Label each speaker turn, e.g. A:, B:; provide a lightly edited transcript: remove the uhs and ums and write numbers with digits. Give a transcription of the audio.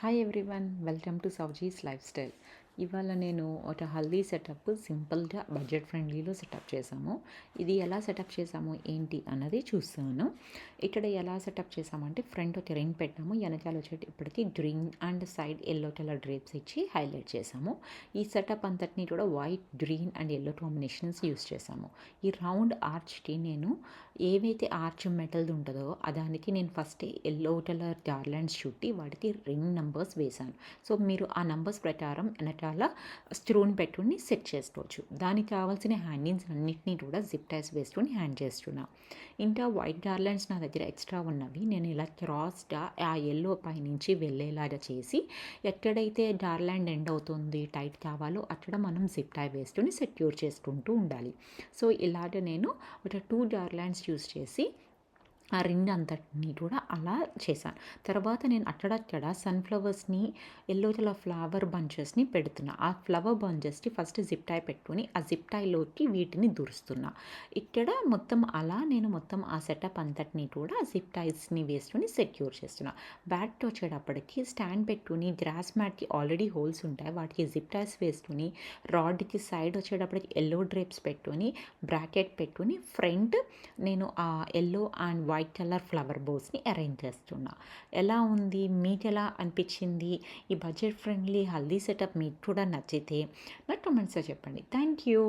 A: Hi everyone, welcome to Soujis lifestyle. ఇవాళ నేను ఒక హల్దీ సెటప్ సింపుల్గా బడ్జెట్ ఫ్రెండ్లీలో సెటప్ చేసాము. ఇది ఎలా సెటప్ చేసాము ఏంటి అన్నది చూస్తాను. ఇక్కడ ఎలా సెటప్ చేసామంటే ఫ్రంట్ ఒక రింగ్ పెట్టాము, వెనకాల వచ్చేటి ఇప్పటికీ green and side yellow colour drapes ఇచ్చి హైలైట్ చేసాము. ఈ సెటప్ అంతటినీ కూడా white, green and yellow combinations use చేసాము. ఈ రౌండ్ ఆర్చ్కి నేను ఏవైతే ఆర్చ్ మెటల్ది ఉంటుందో దానికి నేను ఫస్ట్ ఎల్లో కలర్ గార్లాండ్స్ చుట్టి వాటికి రింగ్ నంబర్స్ వేశాను. సో మీరు ఆ నంబర్స్ ప్రకారం వెనకాల స్క్రూని పెట్టుకుని సెట్ చేసుకోవచ్చు. దానికి కావాల్సిన హ్యాంగింగ్స్ అన్నింటినీ కూడా జిప్ టైస్ వేసుకొని హ్యాంగ్ చేస్తున్నా. ఇంకా వైట్ గార్లాండ్స్ నా దగ్గర ఎక్స్ట్రా ఉన్నవి నేను ఇలా క్రాస్గా ఆ ఎల్లో పైనుంచి వెళ్ళేలాగా చేసి ఎక్కడైతే గార్లాండ్ ఎండ్ అవుతుంది టైట్ కావాలో అక్కడ మనం జిప్ టై వేసుకొని సెక్యూర్ చేసుకుంటూ ఉండాలి. సో ఇలాగ నేను ఒక 2 గార్లాండ్స్ యూస్ చేసి ఆ రింగ్ అంతటిని కూడా అలా చేశాను. తర్వాత నేను అక్కడక్కడ సన్ఫ్లవర్స్ని, ఎల్లో కలర్ ఫ్లవర్ బంచెస్ని పెడుతున్నా. ఆ ఫ్లవర్ బంచెస్కి ఫస్ట్ జిప్ టై పెట్టుకొని ఆ జిప్ టైలోకి వీటిని దురుస్తున్నా. ఇక్కడ మొత్తం అలా నేను మొత్తం ఆ సెటప్ అంతటిని కూడా జిప్ టైస్ని వేసుకొని సెక్యూర్ చేస్తున్నా. బ్యాక్ వచ్చేటప్పటికి స్టాండ్ పెట్టుకుని గ్రాస్ మ్యాట్కి ఆల్రెడీ హోల్స్ ఉంటాయి, వాటికి జిప్ టైస్ వేసుకుని రాడ్కి సైడ్ వచ్చేటప్పటికి ఎల్లో డ్రేప్స్ పెట్టుకొని బ్రాకెట్ పెట్టుకుని ఫ్రంట్ నేను ఆ yellow and white colour flower బోస్ని అరేంజ్ చేస్తున్నా. ఎలా ఉంది, మీకు ఎలా అనిపించింది? ఈ బడ్జెట్ ఫ్రెండ్లీ హల్దీ సెటప్ మీకు కూడా నచ్చితే నాకు కామెంట్స్లో చెప్పండి. Thank you.